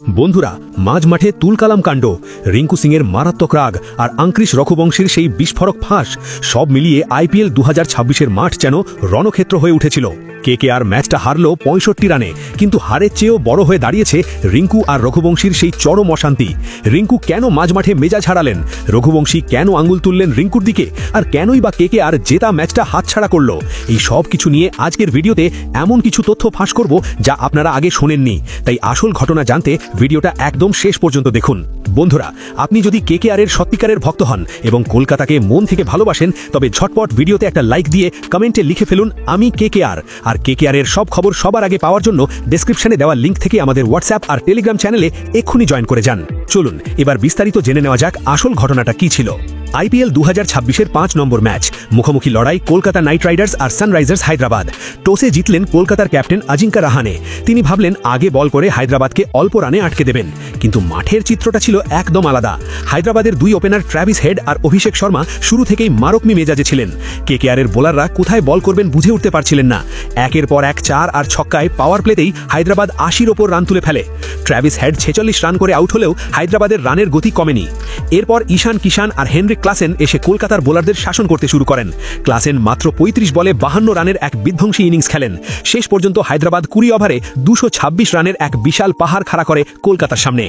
বন্ধুরা, মাঝ মাঠে তুলকালাম কাণ্ড, রিঙ্কু সিংয়ের মারাত্মক রাগ আর আঙ্ক্রিশ রঘুবংশীর সেই বিস্ফোরক ফাঁস, সব মিলিয়ে আইপিএল 2026-এর মাঠ যেন রণক্ষেত্র হয়ে উঠেছিল। কেকেআর ম্যাচটা হারল 65 রানে, কিন্তু হারের চেয়েও বড় হয়ে দাঁড়িয়েছে রিঙ্কু আর রঘুবংশীর সেই চরম অশান্তি। রিঙ্কু কেন মাঝ মাঠে মেজাজ হারালেন, রঘুবংশী কেন আঙুল তুললেন রিঙ্কুর দিকে, আর কেনই বা কেকেআর জেতা ম্যাচটা হাতছাড়া করল, এই সব কিছু নিয়ে আজকের ভিডিওতে এমন কিছু তথ্য ফাঁস করব যা আপনারা আগে শোনেননি। তাই আসল ঘটনা জানতে ভিডিওটা একদম শেষ পর্যন্ত দেখুন। বন্ধুরা, আপনি যদি কেকেআরের সত্যিকারের ভক্ত হন এবং কলকাতাকে মন থেকে ভালোবাসেন, তবে ঝটপট ভিডিওতে একটা লাইক দিয়ে কমেন্টে লিখে ফেলুন আমি কেকেআর। আর কেকেআরের সব খবর সবার আগে পাওয়ার জন্য ডেসক্রিপশনে দেওয়া লিঙ্ক থেকে আমাদের হোয়াটসঅ্যাপ আর টেলিগ্রাম চ্যানেলে এক্ষুনি জয়েন করে যান। চলুন এবার বিস্তারিত জেনে নেওয়া যাক আসল ঘটনাটা কি ছিল। আইপিএল 2026-এর 5 নম্বর ম্যাচ, মুখোমুখি লড়াই কলকাতা নাইট রাইডার্স আর সানরাইজার্স হায়দ্রাবাদ। টসে জিতলেন কলকাতার ক্যাপ্টেন আজিঙ্কা রাহানে। তিনি ভাবলেন আগে বল করে হায়দ্রাবাদকে অল্প রানে আটকে দেবেন, কিন্তু মাঠের চিত্রটা ছিল একদম আলাদা। হায়দ্রাবাদের দুই ওপেনার ট্র্যাভিস হেড আর অভিষেক শর্মা শুরু থেকেই মারকমি মেজাজে ছিলেন। কেকেআরের বোলাররা কোথায় বল করবেন বুঝে উঠতে পারছিলেন না। একের পর এক 4 আর ছক্কায় পাওয়ার প্লেতেই হায়দ্রাবাদ 80-র ওপর রান তুলে ফেলে। ট্র্যাভিস হেড 46 রান করে আউট হলেও হায়দ্রাবাদের রানের গতি কমেনি। এরপর ঈশান কিষান আর হেনরিক ক্লাসেন এসে কলকাতার বোলারদের শাসন করতে শুরু করেন। ক্লাসেন মাত্র 35 বলে 52 রানের এক বিধ্বংসী ইনিংস খেলেন। শেষ পর্যন্ত হায়দ্রাবাদ 20 ওভারে 226 রানের এক বিশাল পাহাড় খাড়া করে কলকাতার সামনে।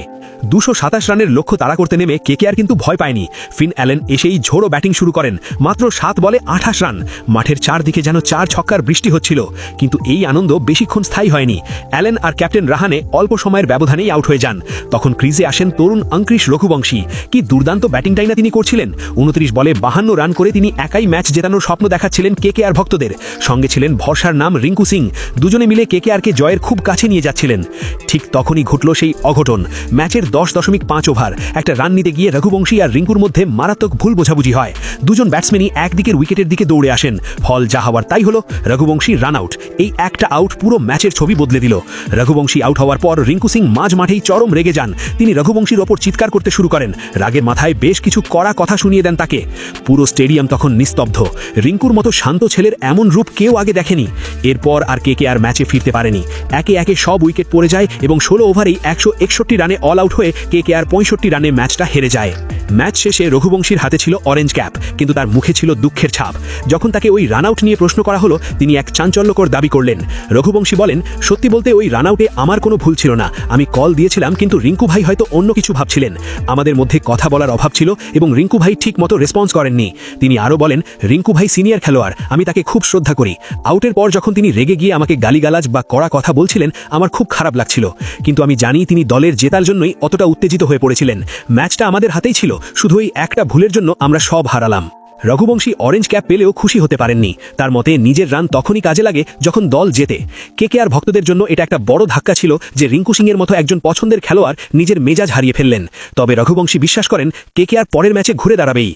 227 রানের লক্ষ্য তাড়া করতে নেমে কেকেআর কিন্তু ভয় পায়নি। ফিন অ্যালেন এসেই ঝোড়ো ব্যাটিং শুরু করেন। মাত্র 7 বলে 28 রান। মাঠের চারদিকে যেন 4 ছক্কার বৃষ্টি হচ্ছিল, কিন্তু এই আনন্দ বেশিক্ষণ স্থায়ী হয়নি। অ্যালেন আর ক্যাপ্টেন রাহানে অল্প সময়ের ব্যবধানেই আউট হয়ে যান। তখন ক্রিজে আসেন তরুণ আঙ্ক্রিশ রঘুবংশী। কি দুর্দান্ত ব্যাটিংটাই না তিনি করছিলেন। 29 বলে 52 রান করে তিনি একাই ম্যাচ জেতানোর স্বপ্ন দেখাচ্ছিলেন কেকেআর ভক্তদের। সঙ্গে ছিলেন ভরসার নাম রিঙ্কু সিং। দুজনে মিলে কেকেআরকে জয়ের খুব কাছে নিয়ে যাচ্ছিলেন। ঠিক তখনই ঘটল সেই অঘটন। ম্যাচের 10.5 ওভার একটা রান নিতে গিয়ে রঘুবংশী আর রিঙ্কুর মধ্যে মারাত্মক ভুল বোঝাবুঝি হয়। দুজন ব্যাটসম্যানই একদিকের উইকেটের দিকে দৌড়ে আসেন। ফল যা হওয়ার তাই হলো, রঘুবংশী রান আউট। এই একটা আউট পুরো ম্যাচের ছবি বদলে দিল। রঘুবংশী আউট হওয়ার পর রিঙ্কু সিং মাঝ মাঠেই চরম রেগে যান। তিনি রঘুবংশীর ওপর চিৎকার করতে শুরু করেন। রাগের মাথায় বেশ কিছু কড়া কথা শুনিয়ে দেন তাকে। পুরো স্টেডিয়াম তখন নিস্তব্ধ। রিঙ্কুর মতো শান্ত ছেলের এমন রূপ কেউ আগে দেখেনি। এরপর আর কেকেআর ম্যাচে ফিরতে পারেনি। একে একে সব উইকেট পড়ে যায় এবং 16 ওভারেই 161 রানে অল আউট হয়ে কেকেআর 65 রানে ম্যাচটা হেরে যায়। ম্যাচ শেষে রঘুবংশীর হাতে ছিল অরেঞ্জ ক্যাপ, কিন্তু তার মুখে ছিল দুঃখের ছাপ। যখন তাকে ওই রান আউট নিয়ে প্রশ্ন করা হলো, তিনি এক চাঞ্চল্যকর দাবি করলেন। রঘুবংশী বলেন, সত্যি বলতে ওই রান আউটে আমার কোনো ভুল ছিল না। আমি কল দিয়েছিলাম, কিন্তু রিঙ্কু ভাই হয়তো অন্য কিছু ভাবছিলেন। আমাদের মধ্যে কথা বলার অভাব ছিল এবং রিঙ্কু ভাই ঠিক মতো রেসপন্স করেননি। তিনি আরও বলেন, রিঙ্কু ভাই সিনিয়র খেলোয়াড়, আমি তাকে খুব শ্রদ্ধা করি। আউটের পর যখন তিনি রেগে গিয়ে আমাকে গালিগালাজ বা কড়া কথা বলছিলেন, আমার খুব খারাপ লাগছিল, কিন্তু আমি জানি তিনি দলের জেতার জন্যই অতটা উত্তেজিত হয়ে পড়েছিলেন। ম্যাচটা আমাদের হাতেই ছিল, শুধু এই একটা ভুলের জন্য আমরা সব হারালাম। রঘুবংশী অরেঞ্জ ক্যাপ পেলেও খুশি হতে পারেননি। তার মতে নিজের রান তখনই কাজে লাগে যখন দল জেতে। কেকেআর ভক্তদের জন্য এটা একটা বড় ধাক্কা ছিল যে রিঙ্কু সিংয়ের মতো একজন পছন্দের খেলোয়াড় নিজের মেজাজ হারিয়ে ফেললেন। তবে রঘুবংশী বিশ্বাস করেন কেকেআর পরের ম্যাচে ঘুরে দাঁড়াবেই।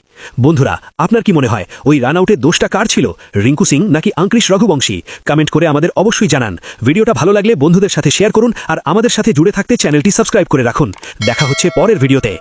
বন্ধুরা, আপনার কি মনে হয় ওই রান আউটের দোষটা কার ছিল, রিঙ্কু সিং নাকি আঙ্ক্রিশ রঘুবংশী? কমেন্ট করে আমাদের অবশ্যই জানান। ভিডিওটা ভালো লাগলে বন্ধুদের সাথে শেয়ার করুন আর আমাদের সাথে জুড়ে থাকতে চ্যানেলটি সাবস্ক্রাইব করে রাখুন। দেখা হচ্ছে পরের ভিডিওতে।